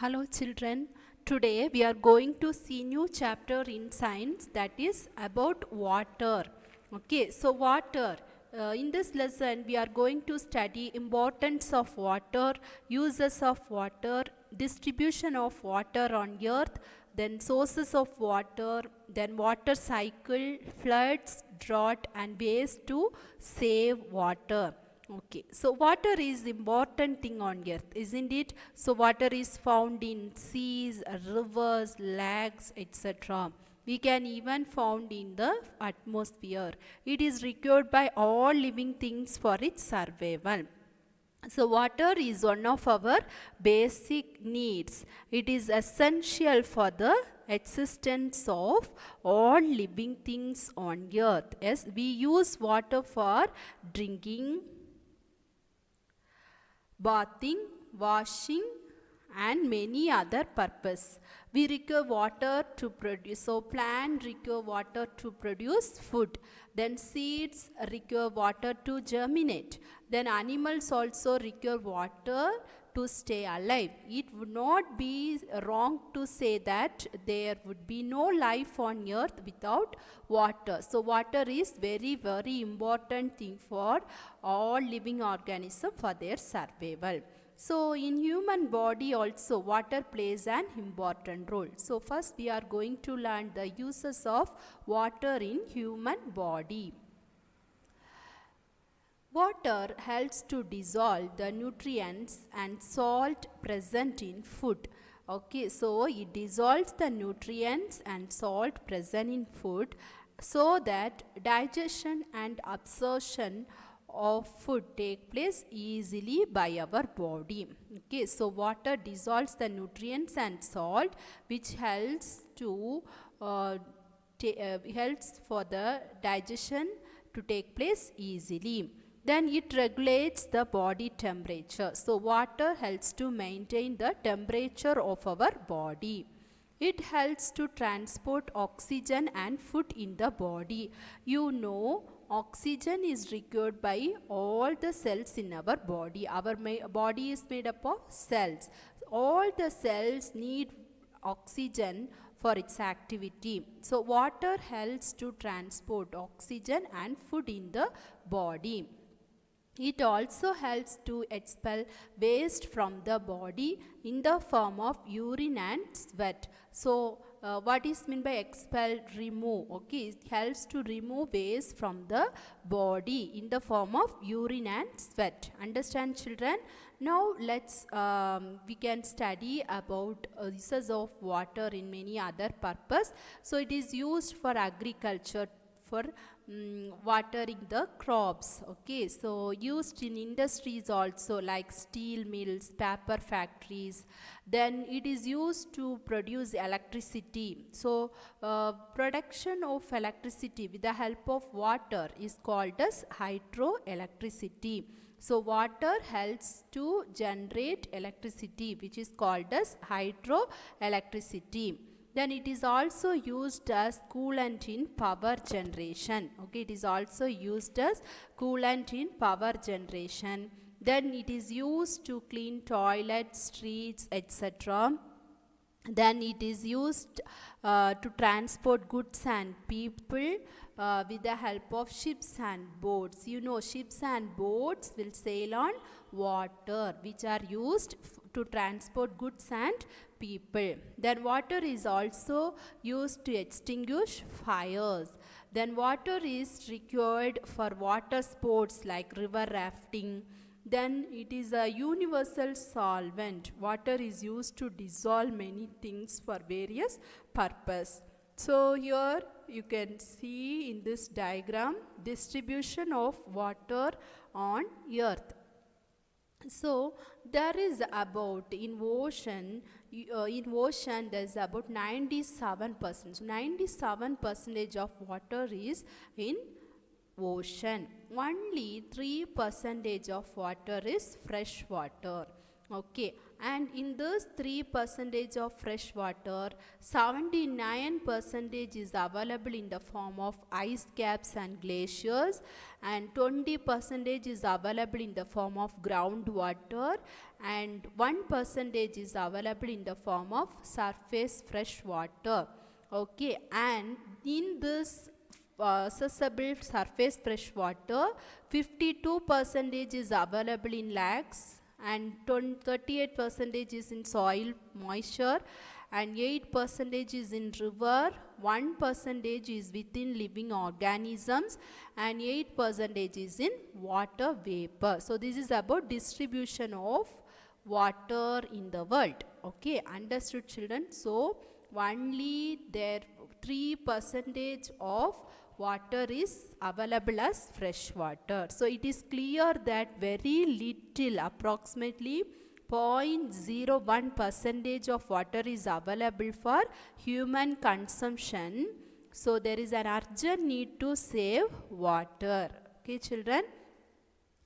Hello children, today we are going to see new chapter in science that is about water. Okay, so water. In this lesson we are going to study importance of water, uses of water, distribution of water on earth, then sources of water, then water cycle, floods, drought and ways to save water. Okay, so water is important thing on earth, isn't it? So water is found in seas, rivers, lakes, etc. We can even found in the atmosphere. It is required by all living things for its survival. So water is one of our basic needs. It is essential for the existence of all living things on earth. Yes, we use water for drinking, bathing, washing and many other purpose. We require water to produce, so plant require water to produce food. Then seeds require water to germinate. Then animals also require water to stay alive. It would not be wrong to say that there would be no life on earth without water. So water is very important thing for all living organisms for their survival. So in human body also water plays an important role. So first we are going to learn the uses of water in human body. Water helps to dissolve the nutrients and salt present in food. Okay, so it dissolves the nutrients and salt present in food so that digestion and absorption of food take place easily by our body. Okay, so water dissolves the nutrients and salt which helps to helps for the digestion to take place easily. Then it regulates the body temperature. So water helps to maintain the temperature of our body. It helps to transport oxygen and food in the body. You know, oxygen is required by all the cells in our body. Our body is made up of cells. All the cells need oxygen for its activity. So water helps to transport oxygen and food in the body. It also helps to expel waste from the body in the form of urine and sweat. So what is meant by expel? Remove. Okay, it helps to remove waste from the body in the form of urine and sweat. Understand, children? Now let's we can study about uses of water in many other purpose. So it is used for agriculture, for watering the crops. Okay, so used in industries also like steel mills, paper factories. Then it is used to produce electricity. So production of electricity with the help of water is called as hydroelectricity. So water helps to generate electricity which is called as hydroelectricity. Then it is also used as coolant in power generation. Okay, it is also used as coolant in power generation. Then it is used to clean toilets, streets, etc. Then it is used to transport goods and people with the help of ships and boats. You know, ships and boats will sail on water which are used to transport goods and people. Then water is also used to extinguish fires. Then water is required for water sports like river rafting. Then it is a universal solvent. Water is used to dissolve many things for various purpose. So here you can see in this diagram distribution of water on earth. So there is about in ocean there is about 97%. So 97% of water is in ocean. Only 3% of water is fresh water. Okay, and in this 3% of fresh water, 79% is available in the form of ice caps and glaciers, and 20% is available in the form of groundwater, and 1% is available in the form of surface fresh water. Okay, and in this accessible surface fresh water, 52% is available in lakes, and 38% is in soil moisture, and 8% is in river, 1% is within living organisms, and 8% is in water vapor. So this is about distribution of water in the world. Okay, understood children? So only there 3% of water is available as fresh water. So it is clear that very little, approximately 0.01% of water is available for human consumption. So there is an urgent need to save water. Okay children?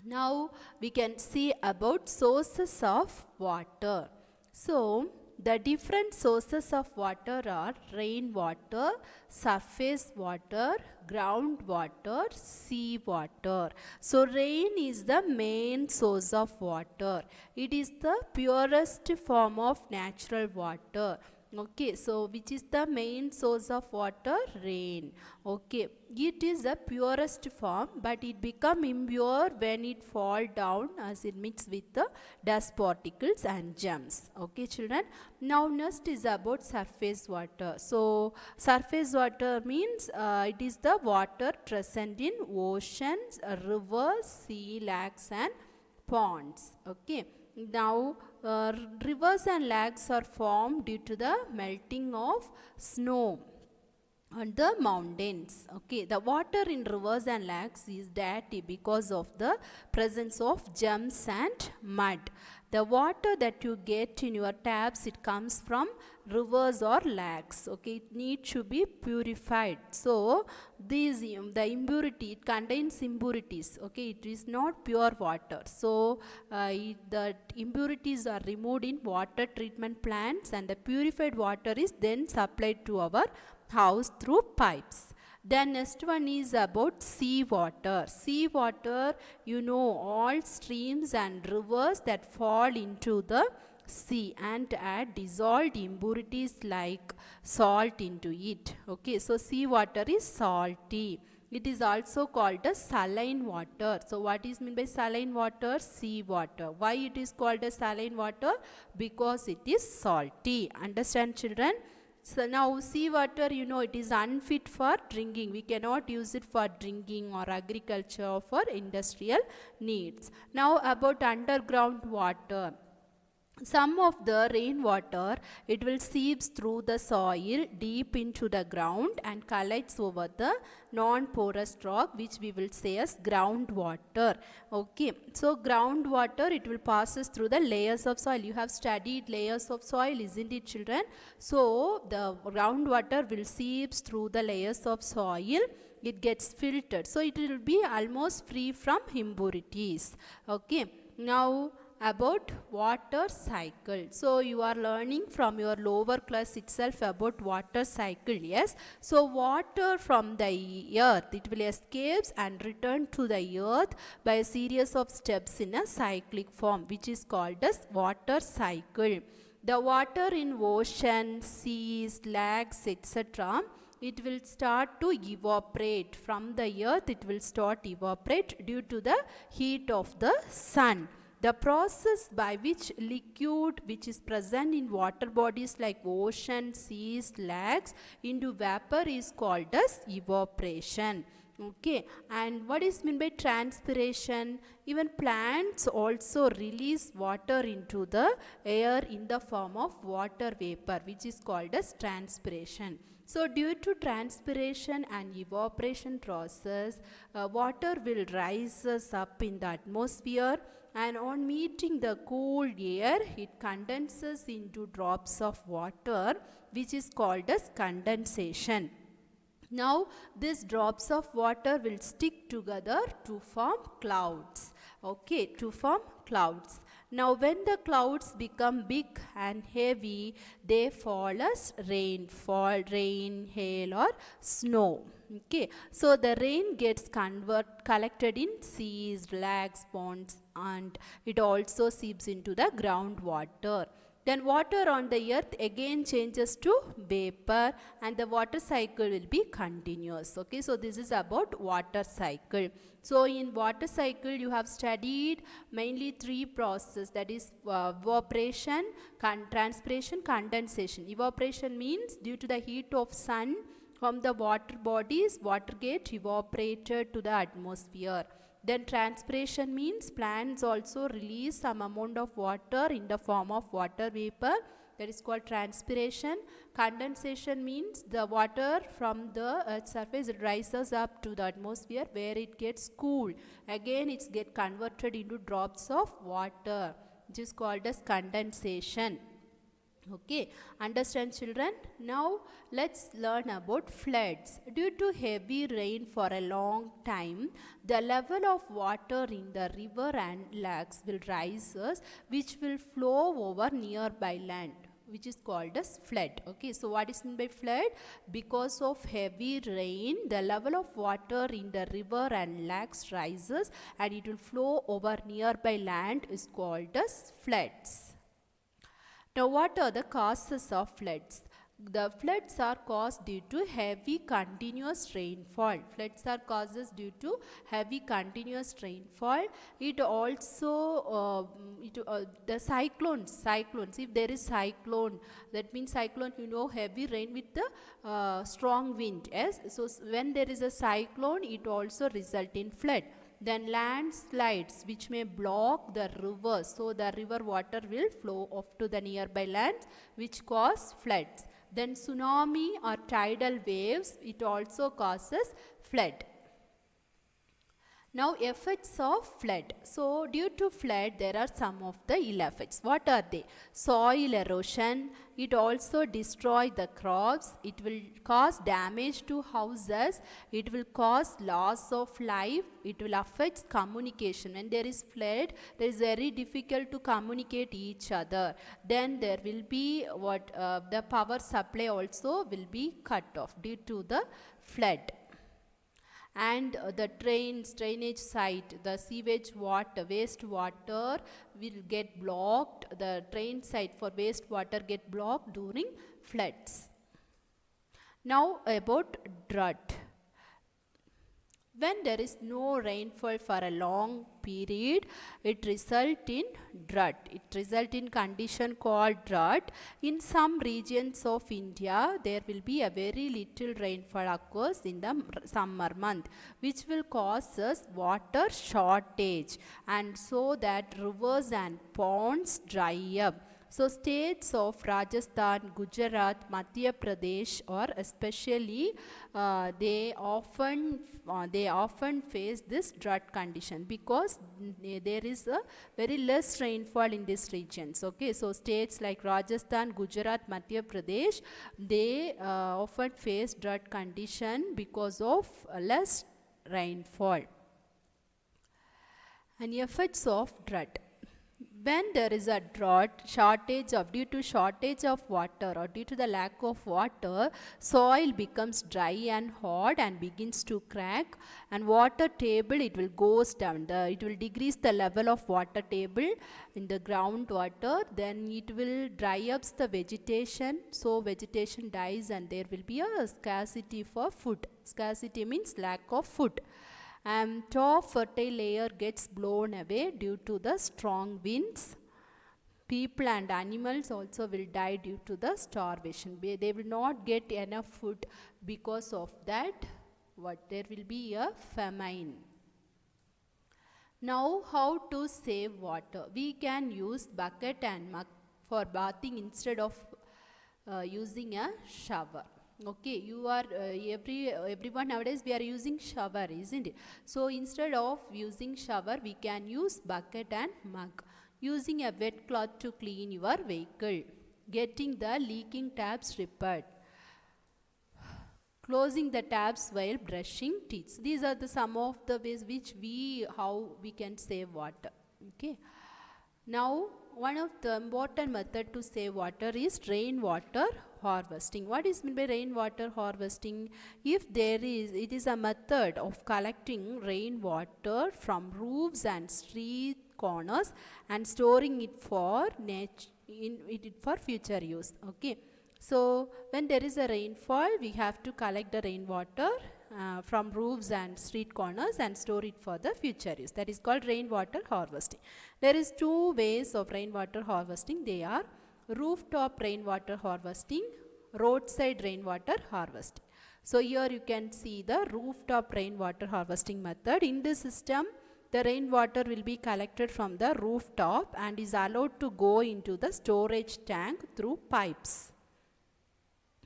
Now we can see about sources of water. So the different sources of water are rainwater, surface water, groundwater, sea water. So rain is the main source of water. It is the purest form of natural water. Okay, so which is the main source of water? Rain. Okay, it is the purest form, but it become impure when it fall down as it mix with the dust particles and germs. Okay children, now next is about surface water. So surface water means it is the water present in oceans, rivers, sea, lakes and ponds. Okay, now rivers and lakes are formed due to the melting of snow on the mountains. Okay, the water in rivers and lakes is dirty because of the presence of germs and mud. The water that you get in your taps, it comes from rivers or lakes. Okay, it needs to be purified. So these the impurity, it contains impurities. Okay, it is not pure water. So the impurities are removed in water treatment plants, and the purified water is then supplied to our house through pipes. Then next one is about sea water. Sea water, you know, all streams and rivers that fall into the sea and add dissolved impurities like salt into it. Okay, so sea water is salty. It is also called as saline water. So what is meant by saline water? Sea water. Why it is called as saline water? Because it is salty. Understand children? So now sea water, you know, it is unfit for drinking. We cannot use it for drinking or agriculture or for industrial needs. Now about underground water. Some of the rainwater, it will seeps through the soil deep into the ground and collects over the non-porous rock, which we will say as groundwater. Okay, so groundwater, it will passes through the layers of soil. You have studied layers of soil, isn't it children? So the groundwater will seeps through the layers of soil. It gets filtered, so it will be almost free from impurities. Okay, now about water cycle. So you are learning from your lower class itself about water cycle. Yes, so water from the earth, it will escapes and return to the earth by a series of steps in a cyclic form, which is called as water cycle. The water in ocean, seas, lakes, etc., it will start to evaporate from the earth. It will start evaporate due to the heat of the sun. The process by which liquid which is present in water bodies like ocean, seas, lakes into vapor is called as evaporation. Okay, and what is meant by transpiration? Even plants also release water into the air in the form of water vapor, which is called as transpiration. So due to transpiration and evaporation process, water will rise up in the atmosphere, and on meeting the cool air, it condenses into drops of water, which is called as condensation. Now these drops of water will stick together to form clouds. Okay, to form clouds. Now when the clouds become big and heavy, they fall as rainfall, rain, hail or snow. Okay, so the rain gets collected in seas, lakes, ponds, and it also seeps into the groundwater. Then water on the earth again changes to vapor and the water cycle will be continuous. Okay, so this is about water cycle. So in water cycle you have studied mainly three processes, that is evaporation, transpiration, condensation. Evaporation means due to the heat of sun from the water bodies, water get evaporated to the atmosphere. Then transpiration means plants also release some amount of water in the form of water vapor, that is called transpiration. Condensation means the water from the earth's surface rises up to the atmosphere where it gets cooled. Again it gets converted into drops of water, which is called as condensation. Okay, understand children? Now let's learn about floods. Due to heavy rain for a long time, the level of water in the river and lakes will rise, which will flow over nearby land, which is called as flood. Okay, so what is meant by flood? Because of heavy rain, the level of water in the river and lakes rises and it will flow over nearby land, is called as floods. Now what are the causes of floods? The floods are caused due to heavy continuous rainfall. Floods are causes due to heavy continuous rainfall. It also the cyclones. If there is cyclone, that means cyclone, you know, heavy rain with the strong wind. Yes. So when there is a cyclone, it also result in flood. Then landslides, which may block the river, so the river water will flow off to the nearby lands, which cause floods. Then tsunami or tidal waves, it also causes flood. Now effects of flood. So due to flood there are some of the ill effects. What are they? Soil erosion. It also destroy the crops. It will cause damage to houses. It will cause loss of life. It will affect communication. When there is flood, it is very difficult to communicate each other. Then there will be the power supply also will be cut off due to the flood. And the drainage site, the sewage water, waste water will get blocked. The drain site for waste water get blocked during floods. Now about drought. When there is no rainfall for a long period, it results in drought. It results in condition called drought. In some regions of India, there will be a very little rainfall occurs in the summer month, which will cause us water shortage, and so that rivers and ponds dry up. So states of Rajasthan, Gujarat, Madhya Pradesh, or especially they often face this drought condition because there is a very less rainfall in these regions. Okay, so states like Rajasthan, Gujarat, Madhya Pradesh, they often face drought condition because of less rainfall. And effects of drought. When there is a drought, due to shortage of water or due to the lack of water, soil becomes dry and hard and begins to crack, and water table, it will goes down. It will decrease the level of water table in the groundwater. Then it will dry up the vegetation, so vegetation dies and there will be a scarcity for food. Scarcity means lack of food. And top fertile layer gets blown away due to the strong winds. People and animals also will die due to the starvation. They will not get enough food. Because of that, there will be a famine. Now how to save water? We can use bucket and mug for bathing instead of using a shower. Okay, you are everyone nowadays we are using shower, isn't it? So instead of using shower, we can use bucket and mug. Using a wet cloth to clean your vehicle. Getting the leaking taps repaired. Closing the taps while brushing teeth. These are some of the ways how we can save water. Okay. Now, one of the important method to save water is rainwater harvesting. What is meant by rainwater harvesting? If there is, it is a method of collecting rainwater from roofs and street corners and storing it for for future use. Okay. So when there is a rainfall, we have to collect the rainwater from roofs and street corners and store it for the future use. That is called rainwater harvesting. There is two ways of rainwater harvesting. They are rooftop rainwater harvesting, roadside rainwater harvesting. So here you can see the rooftop rainwater harvesting method. In this system, the rainwater will be collected from the rooftop and is allowed to go into the storage tank through pipes.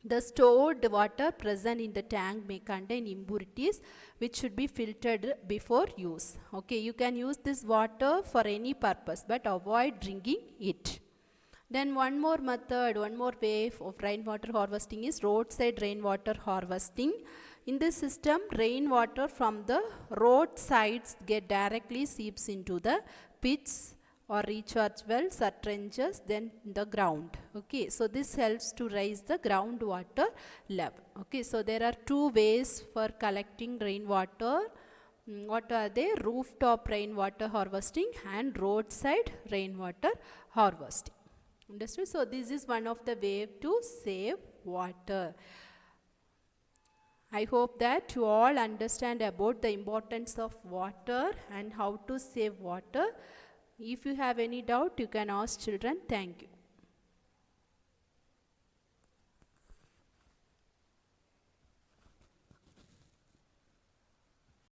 The stored water present in the tank may contain impurities which should be filtered before use. Okay, you can use this water for any purpose but avoid drinking it. Then one more method, one more way of rainwater harvesting is roadside rainwater harvesting. In this system, rainwater from the roadsides directly seeps into the pits or recharge wells or trenches, then the ground. Okay, so this helps to raise the groundwater level. Okay, so there are two ways for collecting rainwater. What are they? Rooftop rainwater harvesting and roadside rainwater harvesting. Understood? So this is one of the way to save water. I hope that you all understand about the importance of water and how to save water. If you have any doubt, you can ask children. Thank you.